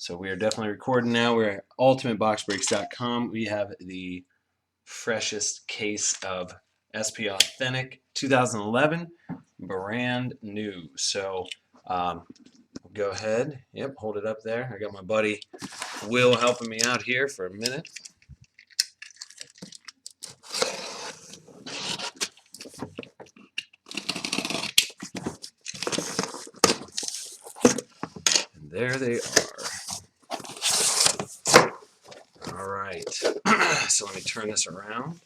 So we are definitely recording now. We're at UltimateBoxBreaks.com. We have the freshest case of SP Authentic 2011, brand new. So go ahead. Yep, hold it up there. I got my buddy Will helping me out here for a minute. And there they are. All right. So let me turn this around.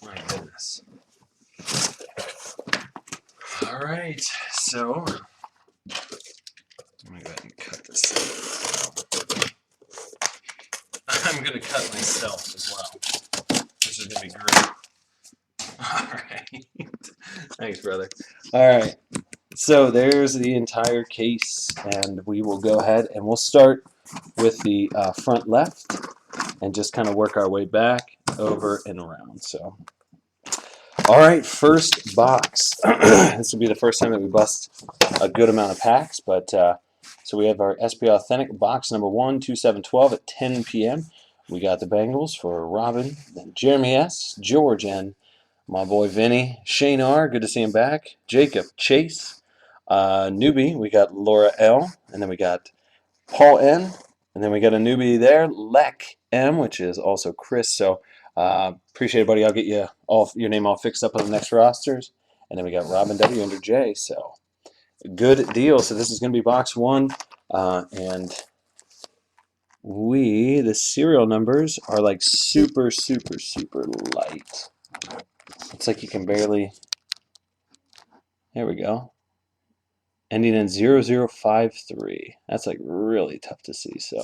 My goodness. All right. So let me go ahead and cut this. I'm going to cut myself as well. This is going to be great. All right. Thanks, brother. All right. So there's the entire case, and we will go ahead and we'll start with the front left and just kind of work our way back over and around. So, all right, first box. This will be the first time that we bust a good amount of packs, but so we have our SP Authentic box number 1, 2712 at 10 p.m. We got the Bengals for Robin, then Jeremy S., George, and my boy Vinny, Shane R., good to see him back, Jacob Chase, newbie, we got Laura L., and then we got Paul N., and then we got a newbie there, Lek M., which is also Chris. So appreciate it, buddy. I'll get you all your name all fixed up on the next rosters. And then we got Robin W. under J. So good deal. So this is going to be box 1, and the serial numbers are like super, super, super light. It's like you can barely. There we go. Ending in 0053. That's like really tough to see. So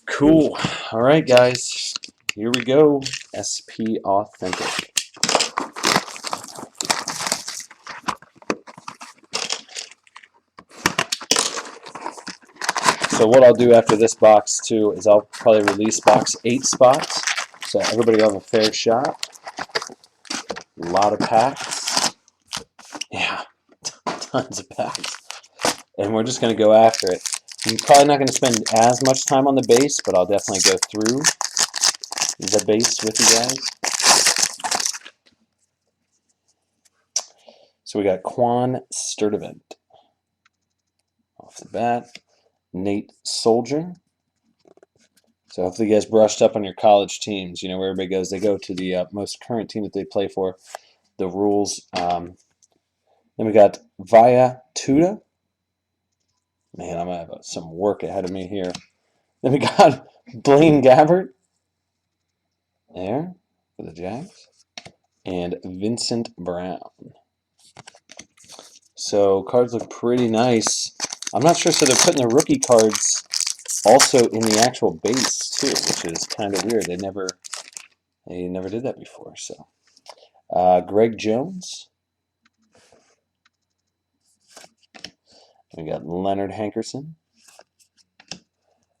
cool. All right, guys. Here we go. SP Authentic. So what I'll do after this box too is I'll probably release box 8 spots, so everybody will have a fair shot. A lot of packs. Yeah, tons of packs. And we're just going to go after it. I'm probably not going to spend as much time on the base, but I'll definitely go through the base with you guys. So we got Quan Sturdivant off the bat. Nate Soldier. So hopefully you guys brushed up on your college teams. You know, where everybody goes, they go to the most current team that they play for. The rules. Then we got Via Tuda. Man, I'm going to have some work ahead of me here. Then we got Blaine Gabbert. There for the Jags. And Vincent Brown. So cards look pretty nice. I'm not sure, so they're putting the rookie cards also in the actual base too, which is kind of weird. They never did that before. So Greg Jones. We got Leonard Hankerson.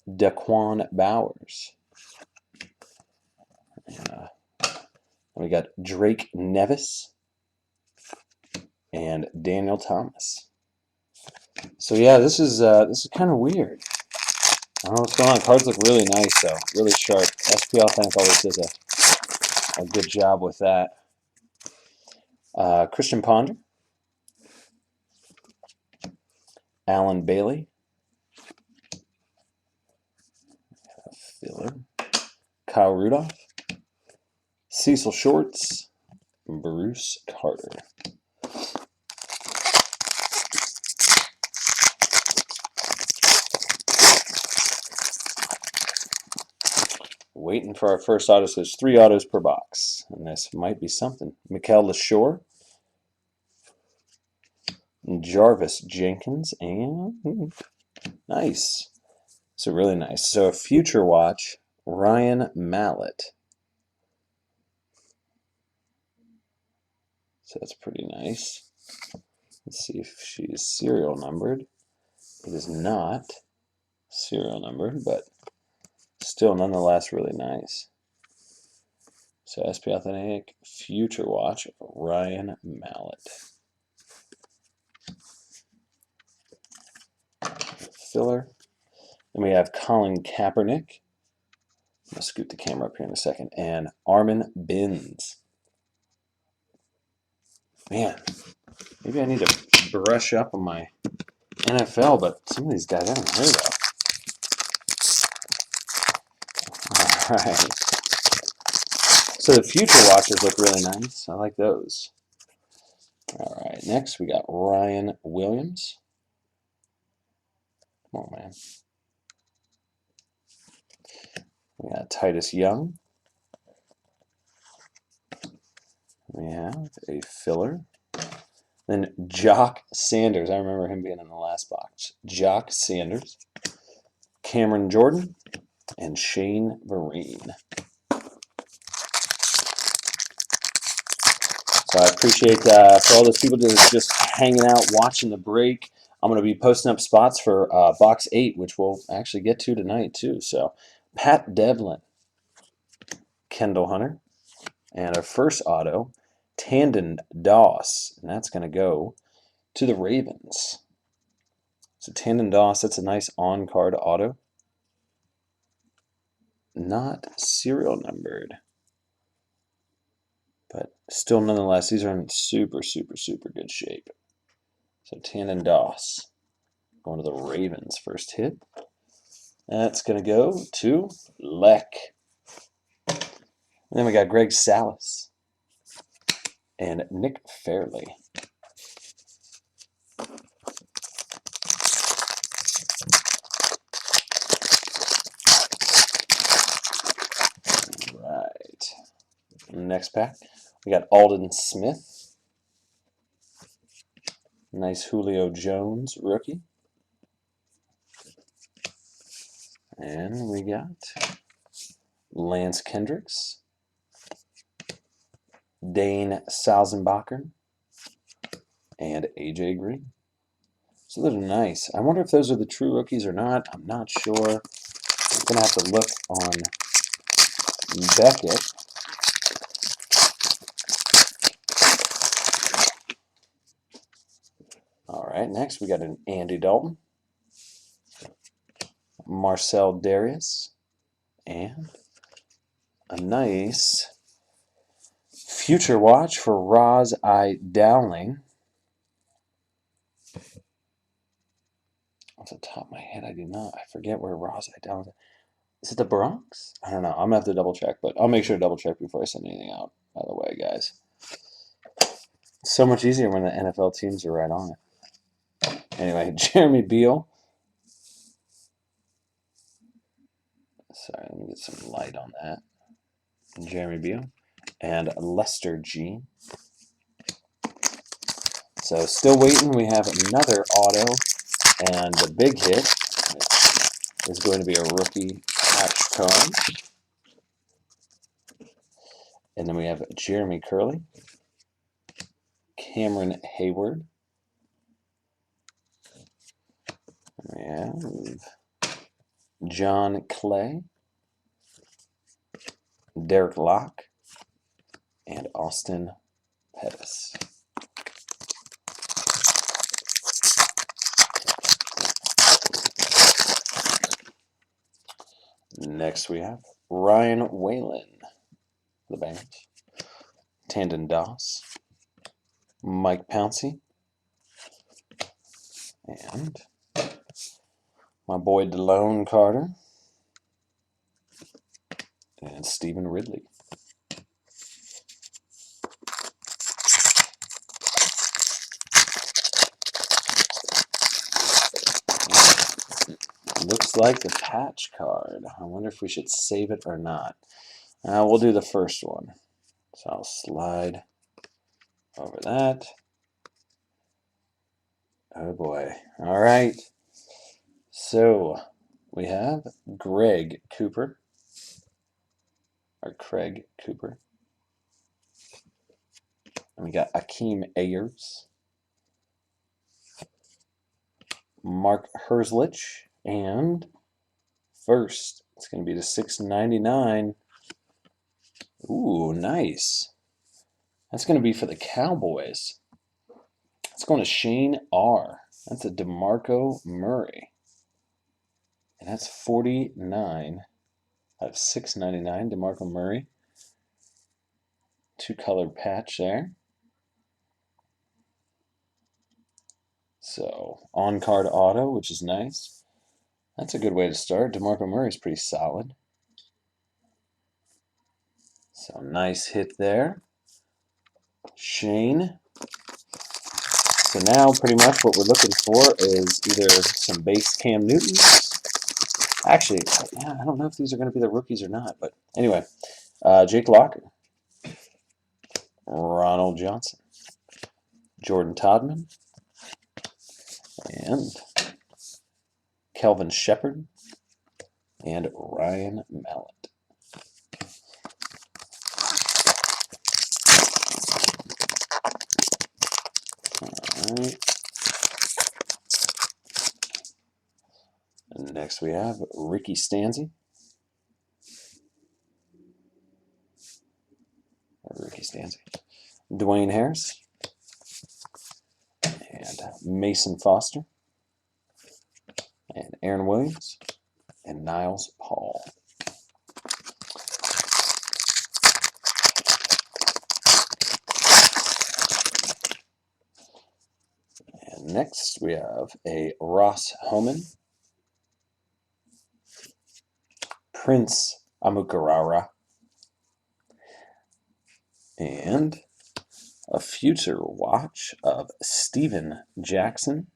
Daquan Bowers. And, we got Drake Nevis and Daniel Thomas. So yeah, this is kind of weird. I don't know what's going on. Cards look really nice though, really sharp. SP Authentic always does a good job with that. Christian Ponder, Alan Bailey, filler, Kyle Rudolph, Cecil Shorts, Bruce Carter. Waiting for our first auto, so there's 3 autos per box, and this might be something. Mikael LaShore, Jarvis Jenkins, and nice. So really nice. So a future watch, Ryan Mallett. So that's pretty nice. Let's see if she's serial numbered. It is not serial numbered, but still nonetheless really nice. So SP Authentic Future Watch, Ryan Mallett. filler. Then we have Colin Kaepernick. I'm going to scoot the camera up here in a second. And Armin Binns. Man, maybe I need to brush up on my NFL, but some of these guys I haven't heard of. All right. So the future watches look really nice. I like those. All right. Next, we got Ryan Williams. Come on, man. We got Titus Young. We have a filler. Then Jock Sanders. I remember him being in the last box. Jock Sanders. Cameron Jordan. And Shane Vereen. So I appreciate for all those people that are just hanging out, watching the break. I'm going to be posting up spots for box 8, which we'll actually get to tonight too. So Pat Devlin, Kendall Hunter, and our first auto, Tandon Doss, and that's going to go to the Ravens. So Tandon Doss, that's a nice on-card auto. Not serial numbered, but still nonetheless, these are in super, super, super good shape. So Tandon Doss going to the Ravens. First hit. That's going to go to Leck. And then we got Greg Salas and Nick Fairley. Right. Next pack, we got Alden Smith. Nice Julio Jones rookie. And we got Lance Kendricks, Dane Salzenbacher, and AJ Green. So those are nice. I wonder if those are the true rookies or not. I'm not sure. I'm going to have to look on Beckett. All right, next we got an Andy Dalton, Marcel Darius, and a nice future watch for Roz I. Dowling. Off the top of my head, I do not. I forget where Roz I. Dowling is. Is it the Bronx? I don't know. I'm going to have to double check, but I'll make sure to double check before I send anything out, by the way, guys. It's so much easier when the NFL teams are right on it. Anyway, Jeremy Beal. Sorry, let me get some light on that. Jeremy Beal. And Lester G. So still waiting. We have another auto, and the big hit is going to be a rookie patch card. And then we have Jeremy Curley, Cameron Hayward. We have John Clay, Derek Locke, and Austin Pettis. Next we have Ryan Whalen, the Bengals, Tandon Doss, Mike Pouncey, and my boy DeLone Carter, and Stephen Ridley. Looks like the patch card. I wonder if we should save it or not. We'll do the first one. So I'll slide over that. Oh boy. All right. So we have Greg Cooper. Or Craig Cooper. And we got Akeem Ayers. Mark Herzlich. And first, it's going to be the $6.99. Ooh, nice. That's going to be for the Cowboys. It's going to Shane R. That's a DeMarco Murray. And that's 49 out of 699. DeMarco Murray. 2-color patch there. So, on-card auto, which is nice. That's a good way to start. DeMarco Murray's pretty solid. So, nice hit there. Shane. So now, pretty much what we're looking for is either some base Cam Newtons. Actually, yeah, I don't know if these are going to be the rookies or not. But anyway, Jake Locker. Ronald Johnson. Jordan Todman. And Kelvin Shepard. And Ryan Mallett. All right. And next we have Ricky Stanzi. Dwayne Harris. And Mason Foster. And Aaron Williams. And Niles Paul. And next we have a Ross Homan. Prince Amukarara. And a future watch of Steven Jackson.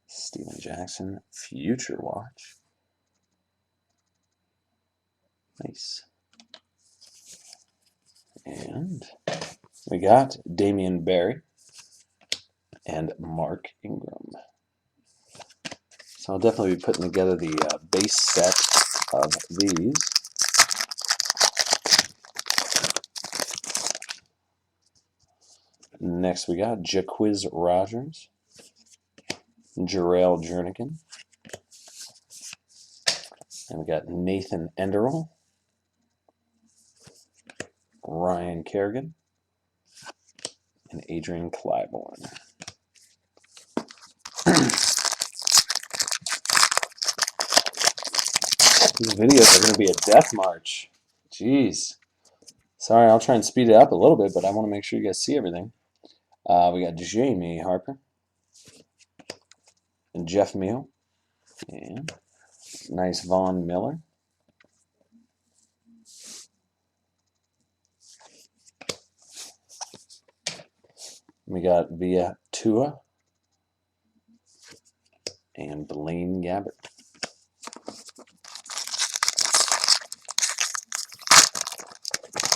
Steven Jackson, future watch. Nice. And we got Damian Barry and Mark Ingram. So I'll definitely be putting together the base set of these. Next we got Jaquiz Rogers, Jarrell Jernigan, and we got Nathan Enderle, Ryan Kerrigan, and Adrian Clybourne. These videos are going to be a death march. Jeez. Sorry, I'll try and speed it up a little bit, but I want to make sure you guys see everything. We got Jamie Harper and Jeff Meal. And nice Von Miller. We got Via Tua and Blaine Gabbert.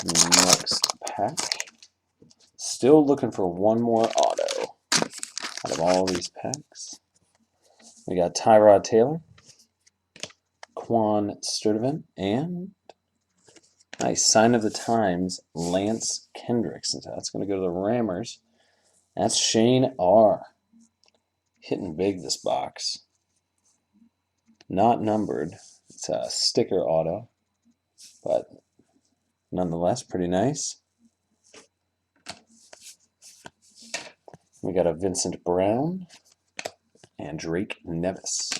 Next pack. Still looking for one more auto out of all these packs. We got Tyrod Taylor, Quan Sturdivant, and nice Sign of the Times, Lance Kendricks. So that's going to go to the Rammers. That's Shane R. Hitting big this box. Not numbered. It's a sticker auto, but nonetheless pretty nice. We got a Vincent Brown and Drake Nevis.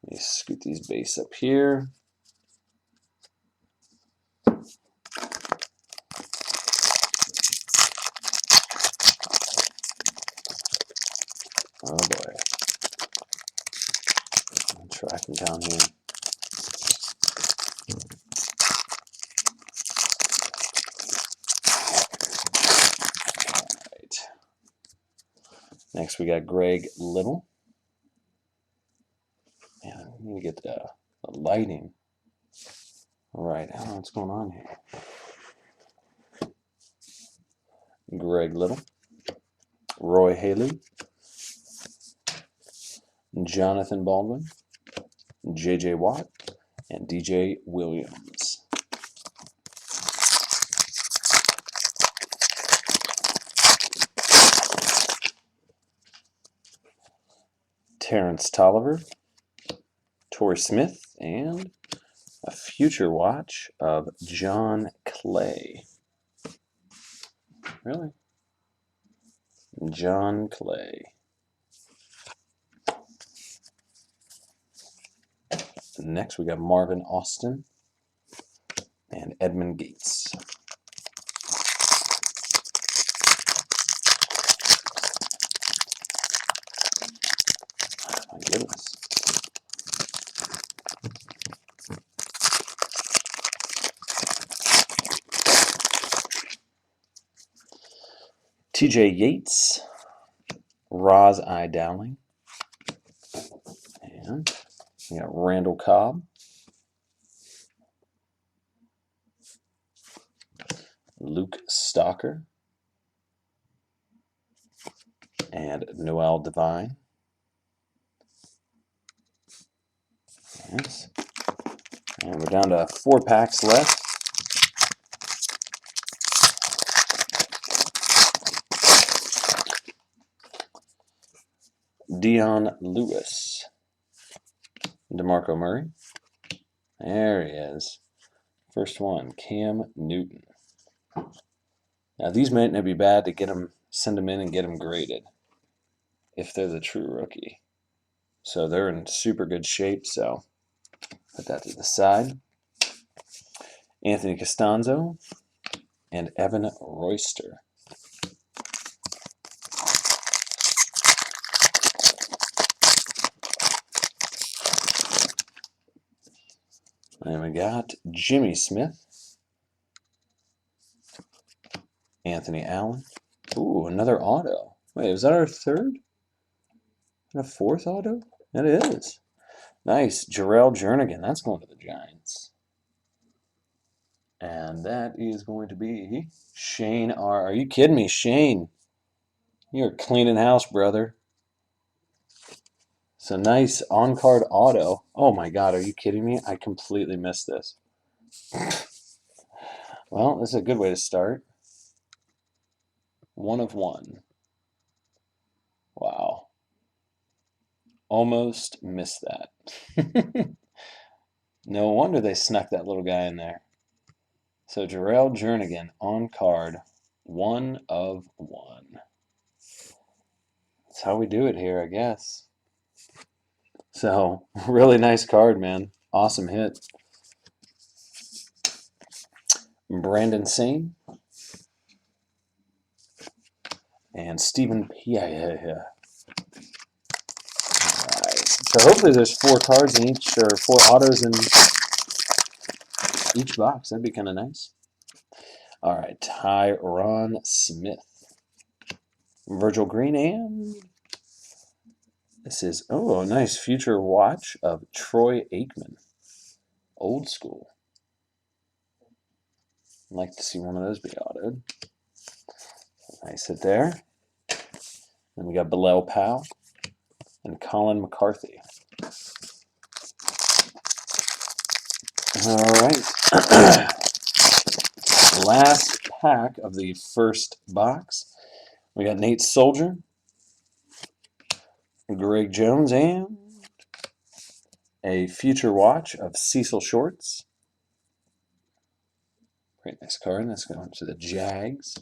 Let me scoot these base up here. Oh boy. I'm tracking down here. Alright. Next we got Greg Little. Man, I need to get the lighting. Alright, I don't know what's going on here. Greg Little. Roy Haley. Jonathan Baldwin. J.J. Watt. And DJ Williams. Terrence Tolliver, Torrey Smith, and a future watch of John Clay. Really? John Clay. Next, we got Marvin Austin and Edmund Gates. My goodness. TJ Yates, Roz I. Dowling, and we got Randall Cobb, Luke Stalker, and Noel Devine. Yes. And we're down to 4 packs left. Dion Lewis, DeMarco Murray. There he is. First one, Cam Newton. Now these might not be bad to get them, send them in and get them graded if they're the true rookie. So they're in super good shape, so put that to the side. Anthony Costanzo and Evan Royster. And we got Jimmy Smith, Anthony Allen. Ooh, another auto. Wait, is that our third? And a 4th auto? That is. Nice. Jarrell Jernigan. That's going to the Giants. And that is going to be Shane R. Are you kidding me, Shane? You're cleaning house, brother. It's a nice on-card auto. Oh my God, are you kidding me? I completely missed this. Well, this is a good way to start. 1 of 1. Wow. Almost missed that. No wonder they snuck that little guy in there. So Jarrell Jernigan on card, 1 of 1. That's how we do it here, I guess. So, really nice card, man. Awesome hit. Brandon Sane. And Stephen P. Alright. So hopefully there's 4 cards in each, or 4 autos in each box. That'd be kind of nice. Alright, Tyron Smith. Virgil Green, and this is, oh, a nice future watch of Troy Aikman. Old school. I'd like to see one of those be autoed. Nice hit there. Then we got Bilal Powell and Colin McCarthy. All right. Last pack of the first box. We got Nate Soldier, Greg Jones, and a future watch of Cecil Shorts. Great nice card. That's going to the Jags.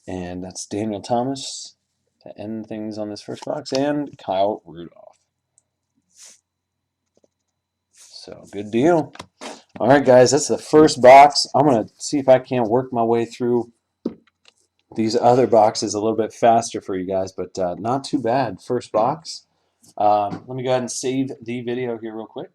And that's Daniel Thomas to end things on this first box, and Kyle Rudolph. So, good deal. All right, guys, that's the first box. I'm going to see if I can't work my way through these other boxes a little bit faster for you guys, but not too bad. First box. Let me go ahead and save the video here real quick.